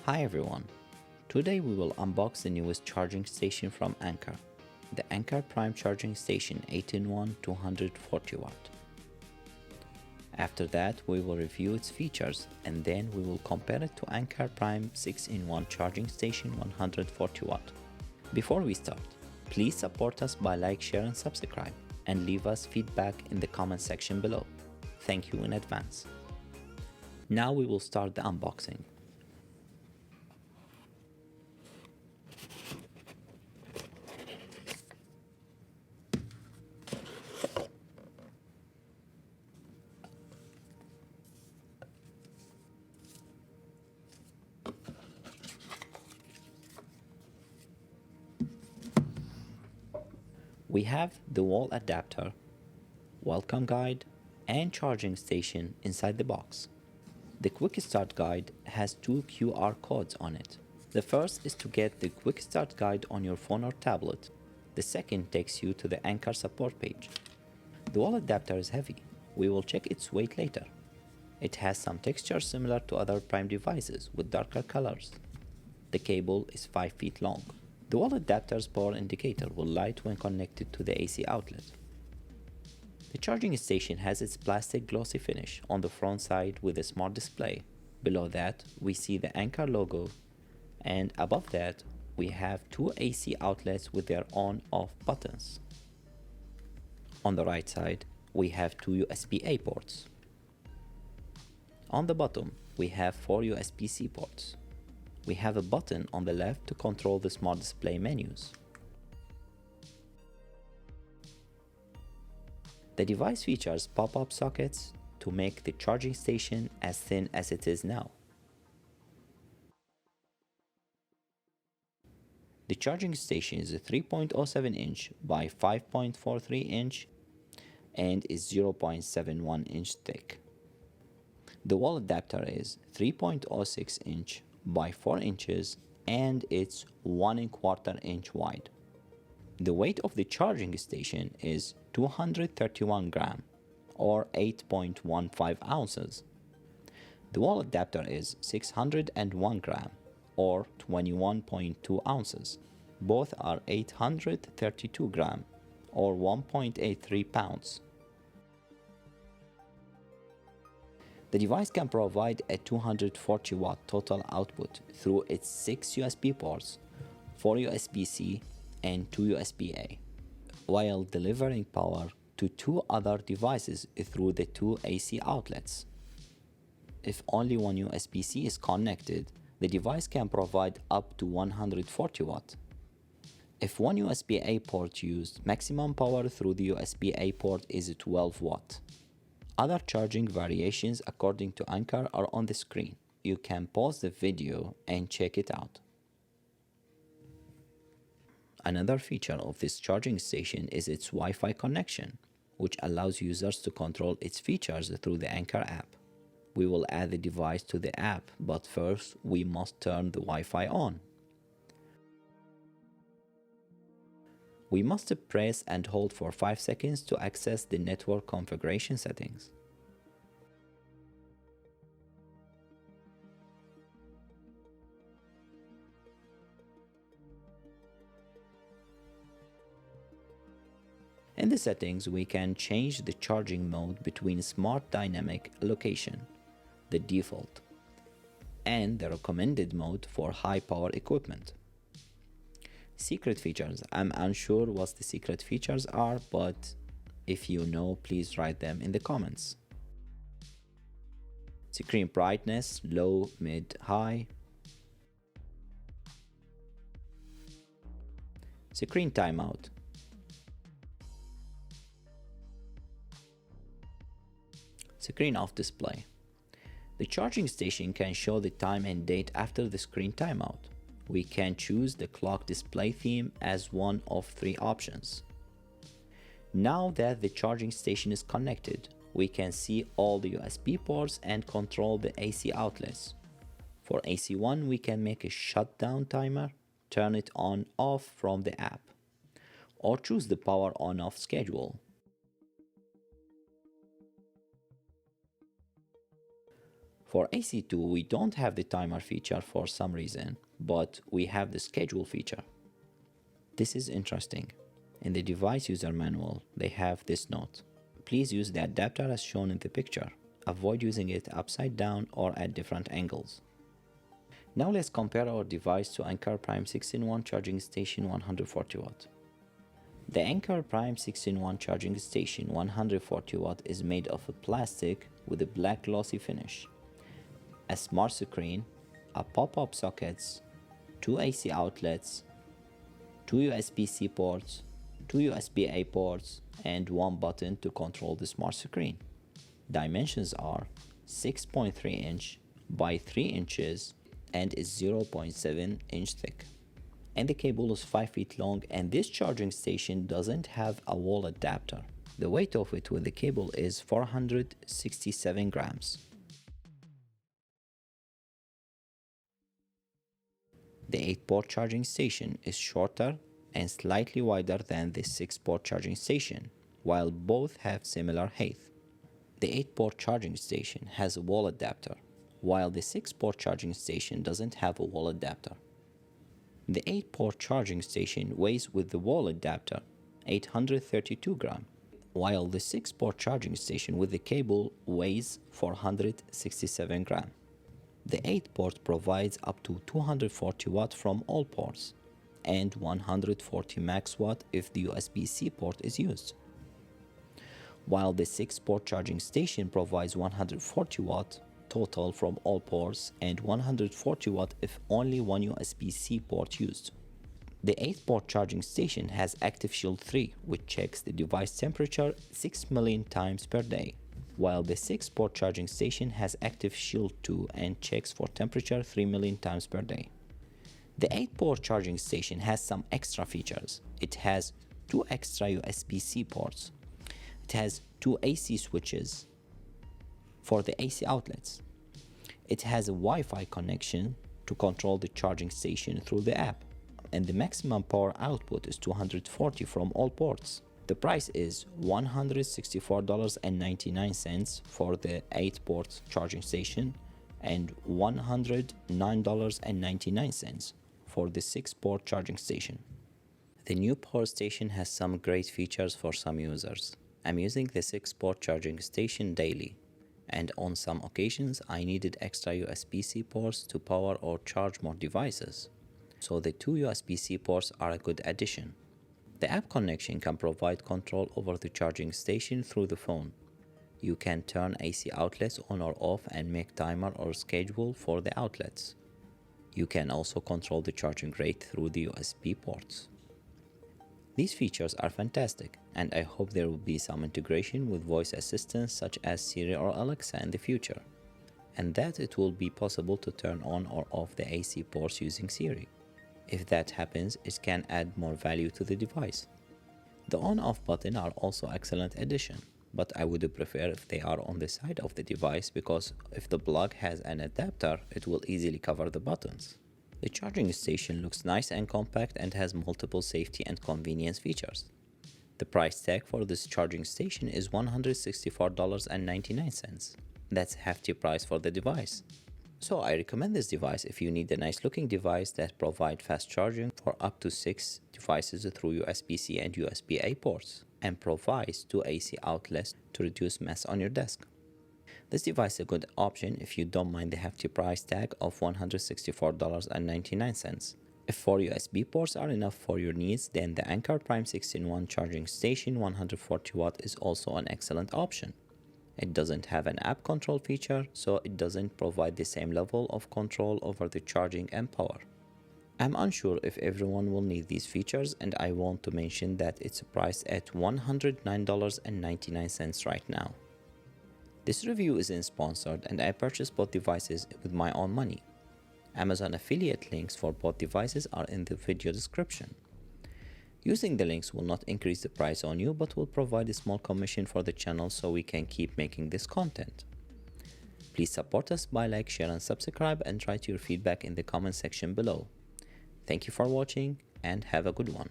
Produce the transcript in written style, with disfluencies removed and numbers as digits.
Hi everyone! Today we will unbox the newest charging station from Anker, the Anker Prime Charging Station 8-in-1 240 watt. After that we will review its features and then we will compare it to Anker Prime 6-in-1 Charging Station 140 watt. Before we start, please support us by like, share and subscribe and leave us feedback in the comment section below. Thank you in advance. Now we will start the unboxing. We have the wall adapter, welcome guide, and charging station inside the box. The quick start guide has two QR codes on it. The first is to get the quick start guide on your phone or tablet. The second takes you to the Anker support page. The wall adapter is heavy. We will check its weight later. It has some texture similar to other Prime devices with darker colors. The cable is 5 feet long. The wall adapter's power indicator will light when connected to the AC outlet. The charging station has its plastic glossy finish on the front side with a smart display. Below that, we see the Anker logo, and above that, we have two AC outlets with their on-off buttons. On the right side, we have two USB-A ports. On the bottom, we have four USB-C ports. We have a button on the left to control the smart display menus. The device features pop-up sockets to make the charging station as thin as it is now. The charging station is a 3.07 inch by 5.43 inch and is 0.71 inch thick. The wall adapter is 3.06 inch by 4 inches and it's 1.25 inch wide. The weight of the charging station is 231 grams or 8.15 ounces. The wall adapter is 601 grams or 21.2 ounces. Both are 832 grams or 1.83 pounds. The device can provide a 240 watt total output through its 6 USB ports, 4 USB-C and 2 USB-A, while delivering power to 2 other devices through the 2 AC outlets. If only one USB-C is connected, the device can provide up to 140 watt. If one USB-A port used, maximum power through the USB-A port is 12 watt. Other charging variations according to Anker are on the screen. You can pause the video and check it out. Another feature of this charging station is its Wi-Fi connection, which allows users to control its features through the Anker app. We will add the device to the app, but first we must turn the Wi-Fi on. We must press and hold for 5 seconds to access the network configuration settings. In the settings, we can change the charging mode between Smart Dynamic Location, the default, and the recommended mode for high power equipment. Secret features. I'm unsure what the secret features are, but if you know, please write them in the comments. Screen brightness, low, mid, high. Screen timeout. Screen off display. The charging station can show the time and date after the screen timeout. We can choose the clock display theme as one of 3 options. Now that the charging station is connected, we can see all the USB ports and control the AC outlets. For AC1, we can make a shutdown timer, turn it on/off from the app, or choose the power on/off schedule. For AC2, we don't have the timer feature for some reason, but we have the schedule feature. This is interesting. In the device user manual, they have this note. Please use the adapter as shown in the picture. Avoid using it upside down or at different angles. Now let's compare our device to Anker Prime 6-in-1 Charging Station 140 watt. The Anker Prime 6-in-1 Charging Station 140 watt is made of a plastic with a black glossy finish, a smart screen, a pop-up sockets, 2 AC outlets, 2 USB-C ports, 2 USB-A ports, and 1 button to control the smart screen. Dimensions are 6.3 inch by 3 inches and is 0.7 inch thick. And the cable is 5 feet long, and this charging station doesn't have a wall adapter. The weight of it with the cable is 467 grams. The 8-port charging station is shorter and slightly wider than the 6-port charging station, while both have similar height. The 8-port charging station has a wall adapter, while the 6-port charging station doesn't have a wall adapter. The 8-port charging station weighs with the wall adapter 832 grams, while the 6-port charging station with the cable weighs 467 grams. The 8-port provides up to 240 watt from all ports and 140 max watt if the USB-C port is used, while the 6-port charging station provides 140 watt total from all ports and 140 watt if only one USB-C port used. The 8-port charging station has Active Shield 3, which checks the device temperature 6 million times per day, while the 6-port charging station has Active Shield 2 and checks for temperature 3 million times per day. The 8-port charging station has some extra features. It has 2 extra USB-C ports. It has 2 AC switches for the AC outlets. It has a Wi-Fi connection to control the charging station through the app, and the maximum power output is 240 from all ports. The price is $164.99 for the 8-port charging station and $109.99 for the 6-port charging station. The new power station has some great features for some users. I'm using the 6-port charging station daily, and on some occasions I needed extra USB-C ports to power or charge more devices. So the 2 USB-C ports are a good addition. The app connection can provide control over the charging station through the phone. You can turn AC outlets on or off and make timer or schedule for the outlets. You can also control the charging rate through the USB ports. These features are fantastic, and I hope there will be some integration with voice assistants such as Siri or Alexa in the future, and that it will be possible to turn on or off the AC ports using Siri. If that happens, it can add more value to the device. The on-off button are also excellent addition, but I would prefer if they are on the side of the device, because if the plug has an adapter, it will easily cover the buttons. The charging station looks nice and compact and has multiple safety and convenience features. The price tag for this charging station is $164.99. That's half the price for the device. So I recommend this device if you need a nice looking device that provides fast charging for up to 6 devices through USB-C and USB-A ports, and provides 2 AC outlets to reduce mess on your desk. This device is a good option if you don't mind the hefty price tag of $164.99. If 4 USB ports are enough for your needs, then the Anker Prime 6-in-1 Charging Station 140 watt is also an excellent option. It doesn't have an app control feature, so it doesn't provide the same level of control over the charging and power. I'm unsure if everyone will need these features, and I want to mention that it's priced at $109.99 right now. This review isn't sponsored, and I purchased both devices with my own money. Amazon affiliate links for both devices are in the video description. Using the links will not increase the price on you, but will provide a small commission for the channel so we can keep making this content. Please support us by like, share and subscribe, and write your feedback in the comment section below. Thank you for watching and have a good one.